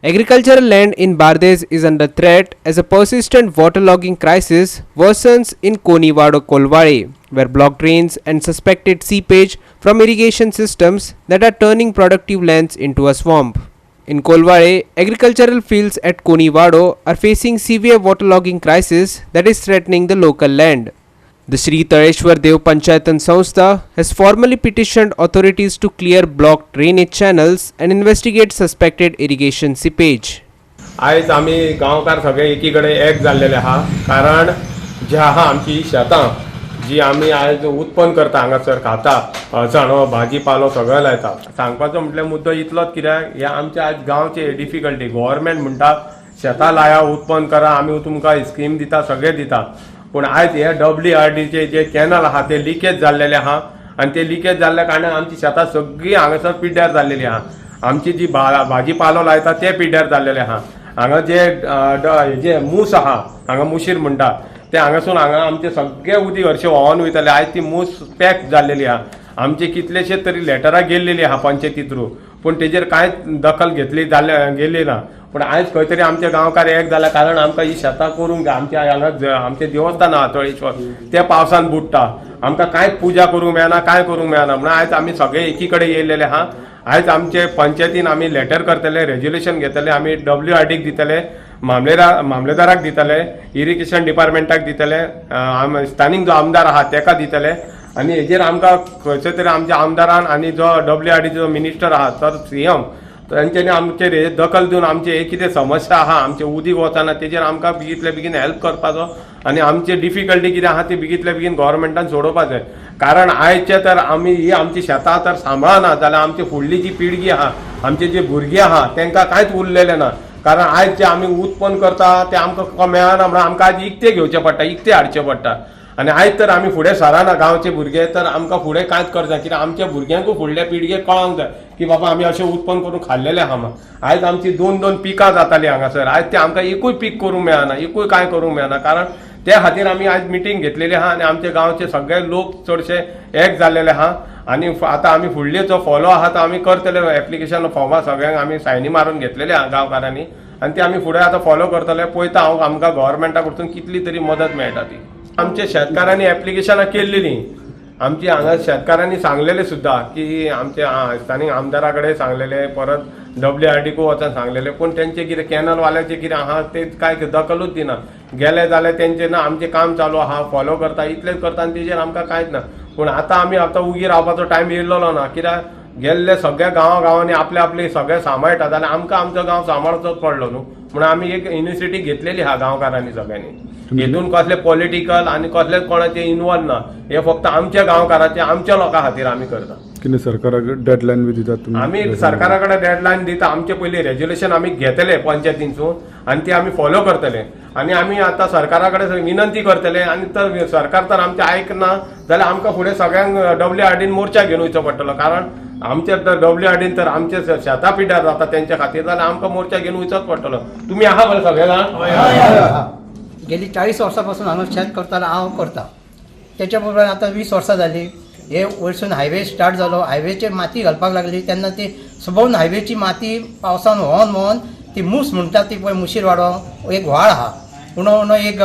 Agricultural land in Bardez is under threat as a persistent waterlogging crisis worsens in Konivado Kolware, where blocked drains and suspected seepage from irrigation systems that are turning productive lands into a swamp. In Kolware, agricultural fields at Konivado are facing severe waterlogging crisis that is threatening the local land. The Sri Taleshwar Dev Panchayatan Sanstha has formally petitioned authorities to clear blocked drainage channels and investigate suspected irrigation seepage. आयज आमी गांवकार सगळे एकीकडे एक जाल्लेले आहा कारण जे आहा आमची शेतां जी आमी आयज उत्पन्न करता हांगासर खाता अळसाणो भाजीपालो सगळो लायता. सांगपाचो म्हटल्यार मुद्दो इतलोच कित्याक हे आमचे आयज गांवचे डिफिकल्टी गव्हर्नमेंट म्हणटा शेतां लाया उत्पन्न करा आमी तुमकां स्कीम दिता सगळे दिता पूण आयज हे WRDचे जे कॅनल आहा ते लिकेज जाल्लेले आहा आनी ते लिकेज जाल्ल्या कारणान आमची शेतां सगळीं हांगासर पिड्ड्यार जाल्लेली आहा. आमची जी भाजीपालो लायता ते पिड्ड्यार जाल्लेले आहा. हांगा जे मूस आहा हांगा मुशीर म्हणटा ते हांगासून हांगा आमचे सगळे उदीक हरशें व्हांवून वयताले. आयज ती मूस पॅक जाल्लेली आहा. आमचे कितलेशेच तरी लेटरां गेल्लेली आहा पंचायती थ्रू पूण तेजेर कांयच दखल घेतली गेली ना. पूण आयज खंय तरी आमचे गांवकार एक जाल्या कारण आमकां ही शेतां करूंक जाय. आमच्या हांगा आमचें देवस्थान आहा तळेश्वर ते पावसान बुडटा. आमकां कांयच पुजा करूंक मेळना काय करूंक मेळना म्हणून आयज आमी सगळे एकी कडेन येयलेले आहा. आयज आमचे पंचायतीन आमी लेटर करतले रेजोल्युशन घेतले आमी WRDक दितले मामलेदाराक दितले इरिगेशन डिपार्टमेंटाक दितले स्थानीक जो आमदार आहा तेका दितले आनी हेजेर आमकां खंयचो तरी आमच्या आमदारान आनी जो WRDचो जो मिनिस्टर आहा तर CM तांच्यांनी आमचेर दखल दिवन आमचे एक कितें समस्या आहा आमचे उदीक वताना तेजेर आमकां बेगीतल्या बेगीन हेल्प करपाचो आनी आमचे डिफिकल्टी कितें आहा ती बेगीतल्या बेगीन गव्हर्नमेंटान सोडोवपाक जाय. कारण आयचे तर आमी ही आमची शेतां तर सांबाळना जाल्यार आमची फुडली जी पिळगी आहा आमचे जे भुरगे आहा तांकां कांयच उरलेलें ना. कारण आयज जे आमी उत्पन्न करता ते आमकां मेळना म्हणून आमकां आयज इकते घेवचे पडटा इकते हाडचे पडटा आनी आयज तर आमी फुडें सराना गांवचे भुरगे तर आमकां फुडें कांयच करचा कित्याक आमच्या भुरग्यांकूय फुडल्या पिळगेक कळोंक जाय की बाबा आमी अशें उत्पन्न करून खाल्लेले आहा म्हणून. आयज आमची 2-2 पिकां जातालीं हांगासर आयज ते आमकां एकूय पीक करूंक मेळना एकूय कांय करूंक मेळना. कारण त्या खातीर आमी आयज मिटींग घेतलेली आहा आनी आमचे गांवचे सगळे लोक चडशे एक जाल्लेले आहा आनी आतां आमी फुडले जो फॉलो आहा तो आमी करतले. एप्लिकेशन फॉर्मां सगळ्यांक आमी सायनी मारून घेतलेले आहा गांवकारांनी आनी ती आमी फुडें आतां फॉलो करतले. पळयता हांव आमकां गव्हर्नमेंटा कडसून कितली तरी मदत मेळटा ती. आमच्या शेतकारांनी एप्लिकेशनां केल्लीं आमची हांगा शेतकारांनी सांगलेले सुद्दां की आमचे स्थानीक आमदारा कडेन सांगलेले परत WRDकूय वचून सांगलेले पूण तेंचे कितें कॅनलवाल्याचें कितें आहा ते कांय दखलूच दिना. गेले जाल्यार तेंचें ना आमचें काम चालू आहा फॉलो करता इतलेंच करता आनी तेजेर आमकां कांयच ना. पूण आतां उगी रावपाचो टायम येयल्लो ना कित्याक गेल्ले सगळ्या गांवांनी आपले आपले सगळे सांबाळटा जाल्यार आमकां आमचो गांव सांबाळचोच पडलो न्हू म्हणून आमी एक इनिशिएटीव घेतलेली आहा गांवकारांनी सगळ्यांनी. हितून कसले पॉलिटिकल आनी कसले कोणाचे इन्वॉल्व ना हे फक्त आमच्या गांवकाराचे आमच्या लोकां खातीर आमी करता. कितें सरकाराक डेडलायन बी दितात तुमी? आमी सरकारा कडेन डेडलायन दिता. आमचे पयलीं रेजोल्युशन आमी घेतले पंचायतींसून आनी ती आमी फॉलो करतले आनी आमी आतां सरकारा कडेन विनंती करतले आनी तर सरकार तर आमचें आयकना जाल्यार आमकां फुडें सगळ्यांक WRDन मोर्चा घेवन वयचो पडटलो. कारण आमचे तर WRDन तर आमचे शेतां पिड्ड्यार जाता तेंच्या खातीर जाल्यार आमकां मोर्चा घेवन वयचोच पडटलो. तुमी आहा बरें सगळे जाण? गेली 40 वर्सांपासून हांगा शेत करतालो हांव करता. त्याच्या बरोबर आता 20 वर्सां जाली. हे वयरसून हायवे स्टार्ट जालो हायवेचेर माती घालपाक लागली तेन्ना ती सबंद हायवेची माती पावसान व्हांवन ती मूस म्हणटा ती पळय मुशीर वाडो एक व्हाळ आहा उणो एक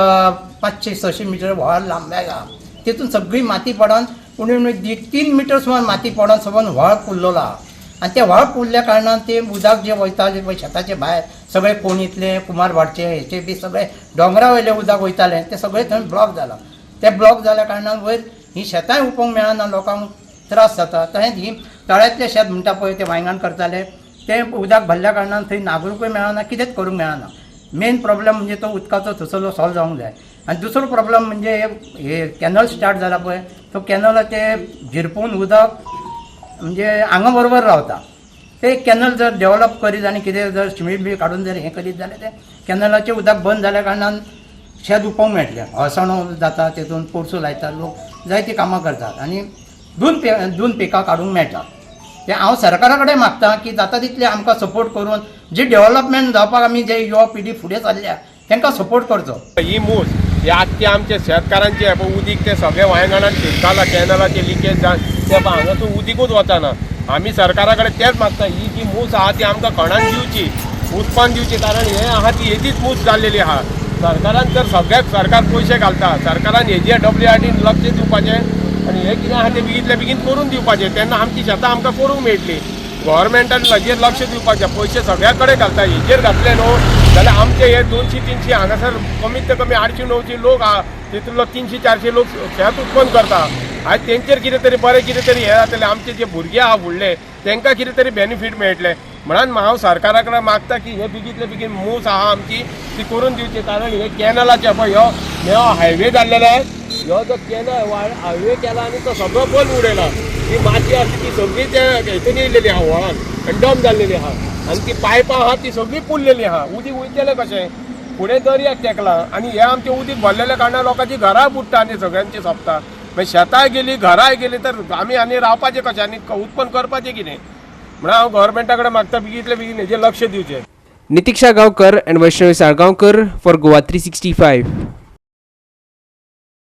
500-600 मिटर व्हाळ लांब्याक आहा. तितून सगळी माती पडोन उणी 3 मिटर सुमार माती पडोन सबंद व्हाळ फुल्लोलो आहा. आनी ते व्हाळ फुल्ल्या कारणान ते उदक जे वयता पळय शेताचे भायर सगळे कोणीतले कुमारभाटचे हेचे बी सगळे डोंगरा वयले उदक वयतालें ते सगळे थंय ब्लॉक जाला. ते ब्लॉक जाल्या कारणान वयर ही शेतांय उपोवंक मेळना लोकांक त्रास जाता. तशेंच ही तळ्यातले शेत म्हणटा पळय ते वांयगण करताले ते उदक भरल्या कारणान थंय नागरूकय मेळना कितेंच करूंक मेळना. मेन प्रॉब्लेम म्हणजे तो उदकाचो थंयसरलो सॉल्व जावंक जाय. आनी दुसरो प्रॉब्लेम म्हणजे हे कॅनल स्टार्ट जाला पळय तो कॅनल ते झिरपून उदक म्हणजे हांगा बरोबर रावता. ते कॅनल जर डेव्हलप करीत आनी कितें जर सिमेंट बी काडून जर हें करीत जाल्यार ते कॅनलाचें उदक बंद जाल्या कारणान शेत उपोवंक मेळटलें. अळसाणो जाता तेतून पोरसूं लायता लोक जायतीं कामां करतात आनी दोन पिकां काडूंक मेळटा. ते हांव सरकारा कडेन मागता की जाता तितले आमकां सपोर्ट करून जी डेव्हलपमेंट जावपाक आमी जे युवा पिढी फुडें चल्ल्या तांकां सपोर्ट करचो. ही मूस हे आख्खे आमचे शेतकारांचे उदीक ते सगळे वांयगणान शिरताला कॅनलाचे लिकेज जावन ते हांगासून उदीकूच वचना. आमी सरकारा कडेन तेंच मागता ही जी मूस आहा ती आमकां खणान दिवची उत्पन्न दिवचे कारण हे आहा ती हेचीच मूस जाल्लेली आहा सरकारान तर सगळ्याक सरकार पयशे घालता सरकारान हेजे WRDन लक्ष दिवपाचें आनी हे कितें आहा तें बेगीतल्या बेगीन करून दिवपाचें तेन्ना आमची शेतां आमकां करूंक मेळटली गव्हर्मेंटान हाजेर लक्ष दिवपाचें पयशे सगळ्या कडेन घालता हेजेर घातले न्हू जाल्यार आमचे हे 200-300 हांगासर कमीत ते कमी 800-900 लोक आहा तितूंतलो 300-400 लोक शेत उत्पन्न करता आयज तेंचेर कितें तरी बरें कितें तरी हे जातलें आमचे जे भुरगे आहा फुडले तांकां कितें तरी बेनिफीट मेळटलें म्हणून हांव सरकारा कडेन मागता की हे बेगीतले बेगीन मूस आहा आमची ती करून दिवची कारण हे कॅनलाचे पळय ह्यो हायवे जाल्लेलो आहे ह्यो जो कॅनल हायवे केला आनी तो सगळो बंद उडयला ती माती आसा ती सगळी त्या हितून येयलेली आहा व्हाळान आनी डम जाल्लेली आहा आनी ती पायपां आहा ती सगळी पुल्लेली आहा उदीक वयतलें कशें फुडें दर्याक तेकला आनी हे आमचें उदीक भरलेल्या कारणान लोकांची घरां बुडटा आनी सगळ्यांची सोंपता मागीर शेतांय गेली घरांय गेली तर आमी आनी रावपाचें कशें आनी उत्पन्न करपाचें कितें म्हणून हांव गव्हर्मेंटा कडेन मागता बेगीतले बेगीन हेजेर लक्ष दिवचें Nitiksha Gaonkar and Vaishnavi Sargaonkar for Goa 365.